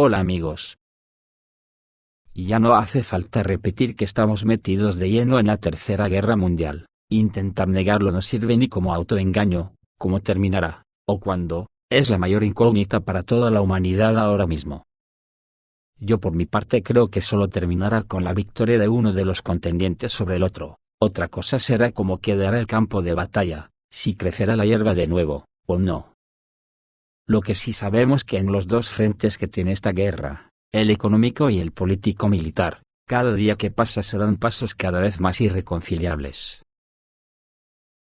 Hola amigos. Ya no hace falta repetir que estamos metidos de lleno en la Tercera Guerra Mundial. Intentar negarlo no sirve ni como autoengaño, cómo terminará, o cuándo, es la mayor incógnita para toda la humanidad ahora mismo. Yo por mi parte creo que solo terminará con la victoria de uno de los contendientes sobre el otro. Otra cosa será cómo quedará el campo de batalla, si crecerá la hierba de nuevo, o no. Lo que sí sabemos que en los dos frentes que tiene esta guerra, el económico y el político-militar, cada día que pasa se dan pasos cada vez más irreconciliables.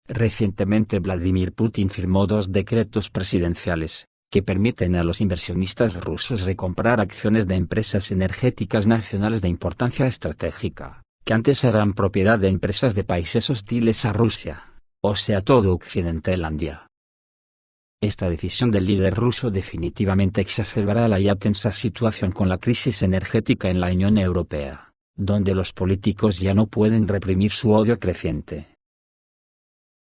Recientemente Vladimir Putin firmó 2 decretos presidenciales, que permiten a los inversionistas rusos recomprar acciones de empresas energéticas nacionales de importancia estratégica, que antes eran propiedad de empresas de países hostiles a Rusia, o sea todo Occidentallandia. Esta decisión del líder ruso definitivamente exacerbará la ya tensa situación con la crisis energética en la Unión Europea, donde los políticos ya no pueden reprimir su odio creciente.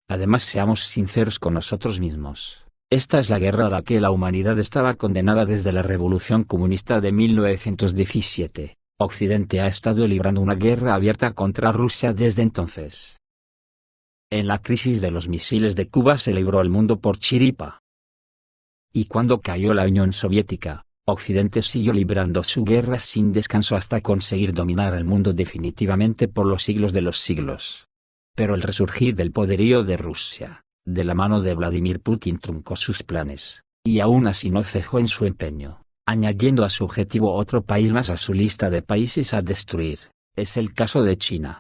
Además, seamos sinceros con nosotros mismos, esta es la guerra a la que la humanidad estaba condenada desde la Revolución Comunista de 1917. Occidente ha estado librando una guerra abierta contra Rusia desde entonces. En la crisis de los misiles de Cuba se libró el mundo por chiripa. Y cuando cayó la Unión Soviética, Occidente siguió librando su guerra sin descanso hasta conseguir dominar el mundo definitivamente por los siglos de los siglos. Pero el resurgir del poderío de Rusia, de la mano de Vladimir Putin, truncó sus planes, y aún así no cejó en su empeño, añadiendo a su objetivo otro país más a su lista de países a destruir. Es el caso de China.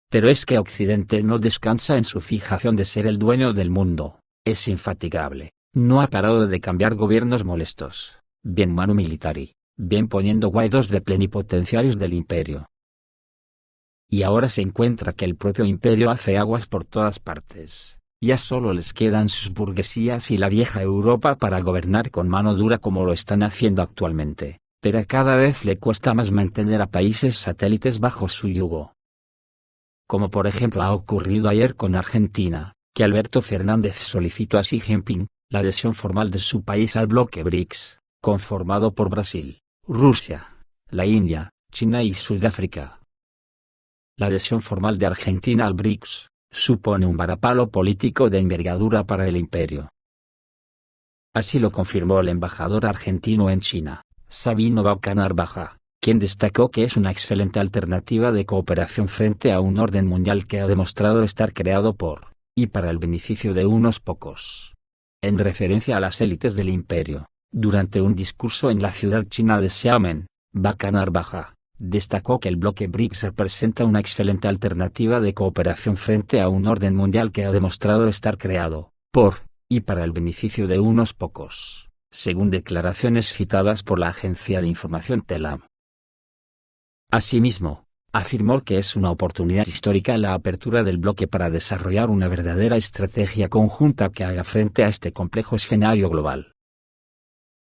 Pero es que Occidente no descansa en su fijación de ser el dueño del mundo, es infatigable, no ha parado de cambiar gobiernos molestos, bien manu militari, bien poniendo guaidos de plenipotenciarios del imperio. Y ahora se encuentra que el propio imperio hace aguas por todas partes, ya solo les quedan sus burguesías y la vieja Europa para gobernar con mano dura como lo están haciendo actualmente, pero cada vez le cuesta más mantener a países satélites bajo su yugo. Como por ejemplo ha ocurrido ayer con Argentina, que Alberto Fernández solicitó a Xi Jinping la adhesión formal de su país al bloque BRICS, conformado por Brasil, Rusia, la India, China y Sudáfrica. La adhesión formal de Argentina al BRICS supone un varapalo político de envergadura para el imperio. Así lo confirmó el embajador argentino en China, Sabino Baca-Narvaja, quien destacó que es una excelente alternativa de cooperación frente a un orden mundial que ha demostrado estar creado por, y para el beneficio de unos pocos. En referencia a las élites del imperio, durante un discurso en la ciudad china de Xiamen, Baca-Narvaja destacó que el bloque BRICS representa una excelente alternativa de cooperación frente a un orden mundial que ha demostrado estar creado, por, y para el beneficio de unos pocos, según declaraciones citadas por la agencia de información TELAM. Asimismo, afirmó que es una oportunidad histórica la apertura del bloque para desarrollar una verdadera estrategia conjunta que haga frente a este complejo escenario global.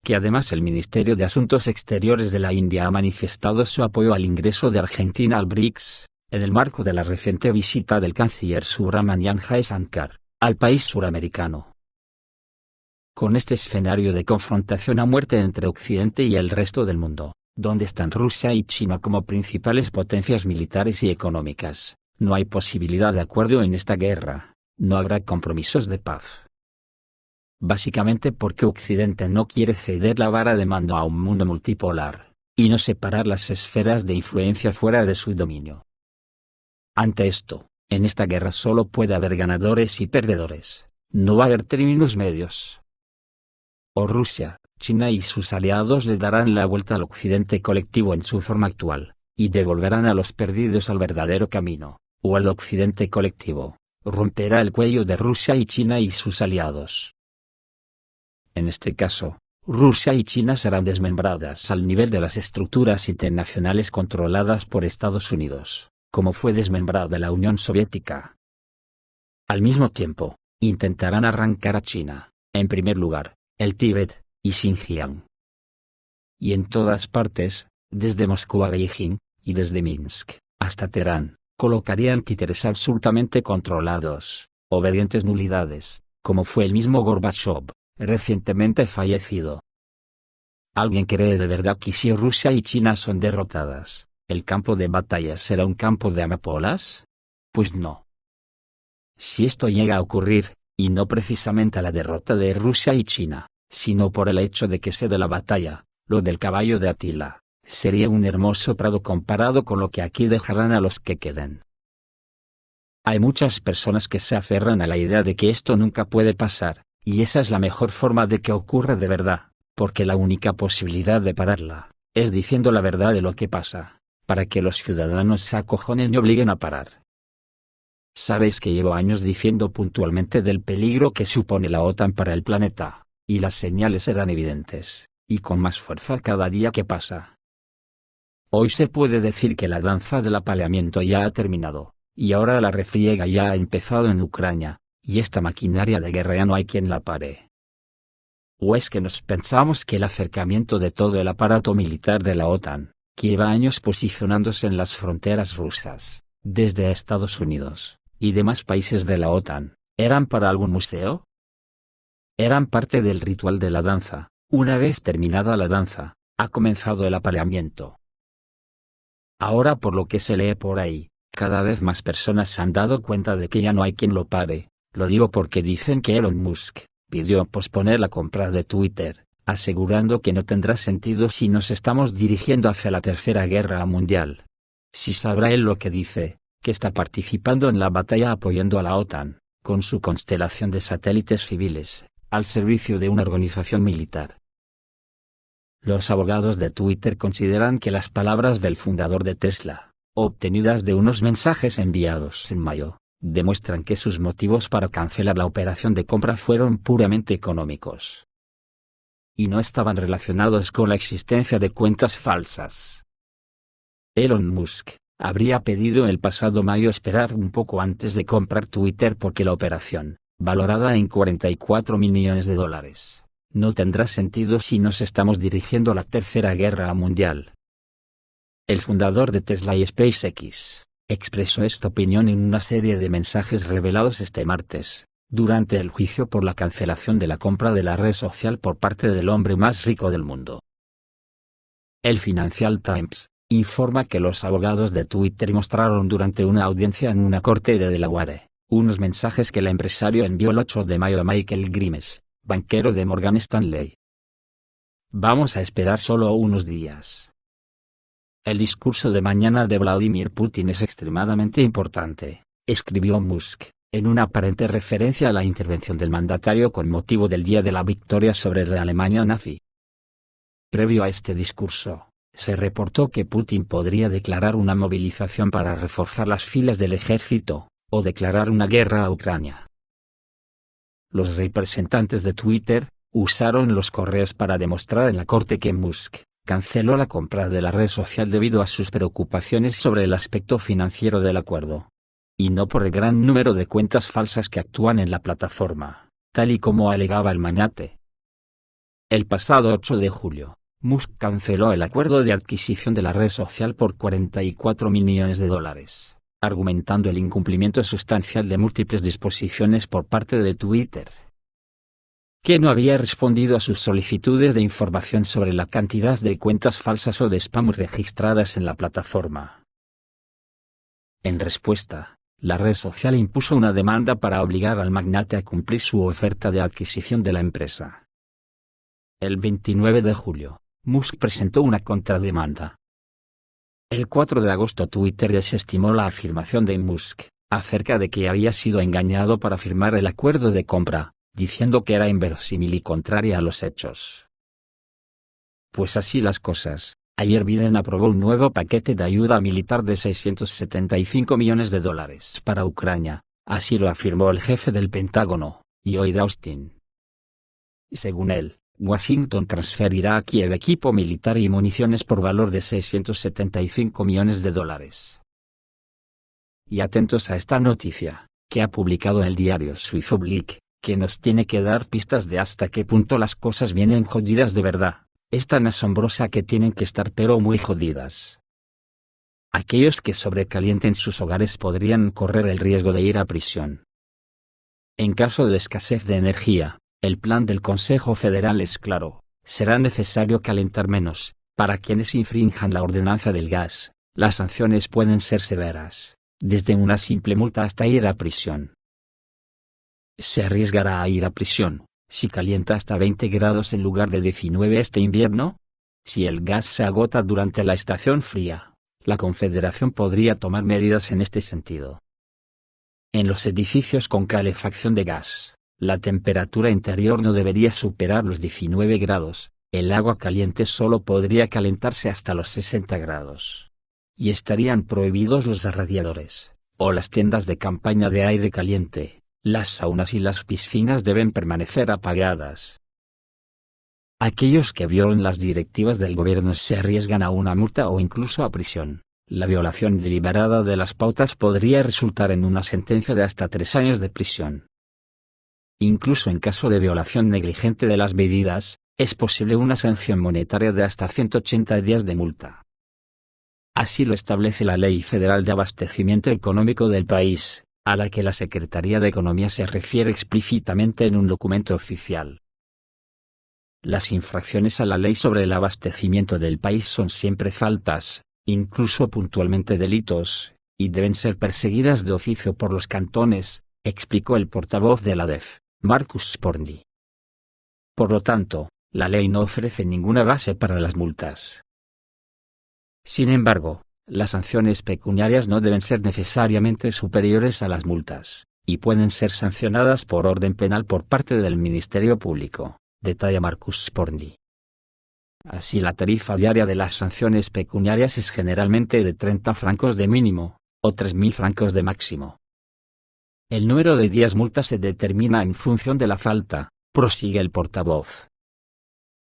Que además el Ministerio de Asuntos Exteriores de la India ha manifestado su apoyo al ingreso de Argentina al BRICS, en el marco de la reciente visita del canciller Subramanian Jaishankar al país suramericano. Con este escenario de confrontación a muerte entre Occidente y el resto del mundo, donde están Rusia y China como principales potencias militares y económicas, no hay posibilidad de acuerdo en esta guerra, no habrá compromisos de paz. Básicamente porque Occidente no quiere ceder la vara de mando a un mundo multipolar, y no separar las esferas de influencia fuera de su dominio. Ante esto, en esta guerra solo puede haber ganadores y perdedores, no va a haber términos medios. O Rusia, China y sus aliados le darán la vuelta al Occidente colectivo en su forma actual, y devolverán a los perdidos al verdadero camino, o el Occidente colectivo romperá el cuello de Rusia y China y sus aliados. En este caso, Rusia y China serán desmembradas al nivel de las estructuras internacionales controladas por Estados Unidos, como fue desmembrada la Unión Soviética. Al mismo tiempo, intentarán arrancar a China, en primer lugar, el Tíbet, y Xinjiang. Y en todas partes, desde Moscú a Beijing, y desde Minsk, hasta Teherán, colocarían títeres absolutamente controlados, obedientes nulidades, como fue el mismo Gorbachov, recientemente fallecido. ¿Alguien cree de verdad que si Rusia y China son derrotadas, el campo de batalla será un campo de amapolas? Pues no. Si esto llega a ocurrir, y no precisamente a la derrota de Rusia y China, sino por el hecho de que se dé la batalla, lo del caballo de Atila, sería un hermoso prado comparado con lo que aquí dejarán a los que queden. Hay muchas personas que se aferran a la idea de que esto nunca puede pasar, y esa es la mejor forma de que ocurra de verdad, porque la única posibilidad de pararla, es diciendo la verdad de lo que pasa, para que los ciudadanos se acojonen y obliguen a parar. Sabéis que llevo años diciendo puntualmente del peligro que supone la OTAN para el planeta, y las señales eran evidentes, y con más fuerza cada día que pasa. Hoy se puede decir que la danza del apaleamiento ya ha terminado, y ahora la refriega ya ha empezado en Ucrania, y esta maquinaria de guerra ya no hay quien la pare. ¿O es que nos pensamos que el acercamiento de todo el aparato militar de la OTAN, que lleva años posicionándose en las fronteras rusas, desde Estados Unidos, y demás países de la OTAN, eran para algún museo? Eran parte del ritual de la danza. Una vez terminada la danza, ha comenzado el apaleamiento. Ahora, por lo que se lee por ahí, cada vez más personas se han dado cuenta de que ya no hay quien lo pare. Lo digo porque dicen que Elon Musk pidió posponer la compra de Twitter, asegurando que no tendrá sentido si nos estamos dirigiendo hacia la Tercera Guerra Mundial. Si sabrá él lo que dice, que está participando en la batalla apoyando a la OTAN, con su constelación de satélites civiles, al servicio de una organización militar. Los abogados de Twitter consideran que las palabras del fundador de Tesla, obtenidas de unos mensajes enviados en mayo, demuestran que sus motivos para cancelar la operación de compra fueron puramente económicos. Y no estaban relacionados con la existencia de cuentas falsas. Elon Musk habría pedido el pasado mayo esperar un poco antes de comprar Twitter porque la operación, valorada en $44 millones, no tendrá sentido si nos estamos dirigiendo a la Tercera Guerra Mundial. El fundador de Tesla y SpaceX expresó esta opinión en una serie de mensajes revelados este martes, durante el juicio por la cancelación de la compra de la red social por parte del hombre más rico del mundo. El Financial Times informa que los abogados de Twitter mostraron durante una audiencia en una corte de Delaware unos mensajes que el empresario envió el 8 de mayo a Michael Grimes, banquero de Morgan Stanley. Vamos a esperar solo unos días. El discurso de mañana de Vladimir Putin es extremadamente importante, escribió Musk, en una aparente referencia a la intervención del mandatario con motivo del día de la victoria sobre la Alemania nazi. Previo a este discurso, se reportó que Putin podría declarar una movilización para reforzar las filas del ejército, o declarar una guerra a Ucrania. Los representantes de Twitter usaron los correos para demostrar en la corte que Musk canceló la compra de la red social debido a sus preocupaciones sobre el aspecto financiero del acuerdo, y no por el gran número de cuentas falsas que actúan en la plataforma, tal y como alegaba el magnate. El pasado 8 de julio, Musk canceló el acuerdo de adquisición de la red social por $44 millones, argumentando el incumplimiento sustancial de múltiples disposiciones por parte de Twitter, que no había respondido a sus solicitudes de información sobre la cantidad de cuentas falsas o de spam registradas en la plataforma. En respuesta, la red social impuso una demanda para obligar al magnate a cumplir su oferta de adquisición de la empresa. El 29 de julio, Musk presentó una contrademanda. El 4 de agosto Twitter desestimó la afirmación de Musk acerca de que había sido engañado para firmar el acuerdo de compra, diciendo que era inverosímil y contraria a los hechos. Pues así las cosas, ayer Biden aprobó un nuevo paquete de ayuda militar de $675 millones para Ucrania, así lo afirmó el jefe del Pentágono, Lloyd Austin. Según él, Washington transferirá a Kiev equipo militar y municiones por valor de $675 millones. Y atentos a esta noticia, que ha publicado el diario Swiss Oblique, que nos tiene que dar pistas de hasta qué punto las cosas vienen jodidas de verdad. Es tan asombrosa que tienen que estar pero muy jodidas. Aquellos que sobrecalienten sus hogares podrían correr el riesgo de ir a prisión. En caso de escasez de energía, el plan del Consejo Federal es claro: será necesario calentar menos. Para quienes infrinjan la ordenanza del gas, las sanciones pueden ser severas, desde una simple multa hasta ir a prisión. Se arriesgará a ir a prisión si calienta hasta 20 grados en lugar de 19 este invierno. Si el gas se agota durante la estación fría, la Confederación podría tomar medidas en este sentido. En los edificios con calefacción de gas, la temperatura interior no debería superar los 19 grados, el agua caliente solo podría calentarse hasta los 60 grados. Y estarían prohibidos los radiadores, o las tiendas de campaña de aire caliente, las saunas y las piscinas deben permanecer apagadas. Aquellos que violen las directivas del gobierno se arriesgan a una multa o incluso a prisión. La violación deliberada de las pautas podría resultar en una sentencia de hasta 3 años de prisión. Incluso en caso de violación negligente de las medidas, es posible una sanción monetaria de hasta 180 días de multa. Así lo establece la Ley Federal de Abastecimiento Económico del país, a la que la Secretaría de Economía se refiere explícitamente en un documento oficial. Las infracciones a la ley sobre el abastecimiento del país son siempre faltas, incluso puntualmente delitos, y deben ser perseguidas de oficio por los cantones, explicó el portavoz de la ADEF, Marcus Sporndi. Por lo tanto, la ley no ofrece ninguna base para las multas. Sin embargo, las sanciones pecuniarias no deben ser necesariamente superiores a las multas, y pueden ser sancionadas por orden penal por parte del Ministerio Público, detalla Marcus Sporndi. Así, la tarifa diaria de las sanciones pecuniarias es generalmente de 30 francos de mínimo, o 3.000 francos de máximo. El número de días multa se determina en función de la falta, prosigue el portavoz.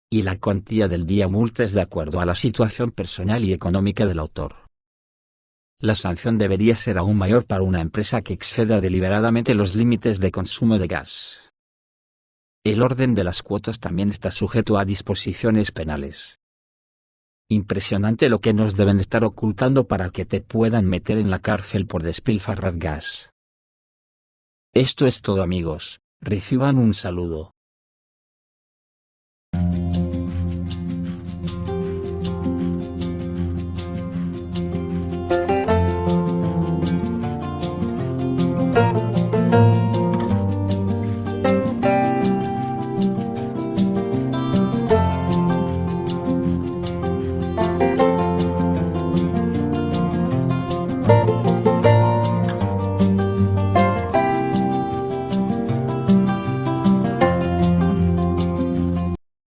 Y la cuantía del día multa es de acuerdo a la situación personal y económica del autor. La sanción debería ser aún mayor para una empresa que exceda deliberadamente los límites de consumo de gas. El orden de las cuotas también está sujeto a disposiciones penales. Impresionante lo que nos deben estar ocultando para que te puedan meter en la cárcel por despilfarrar gas. Esto es todo, amigos, reciban un saludo.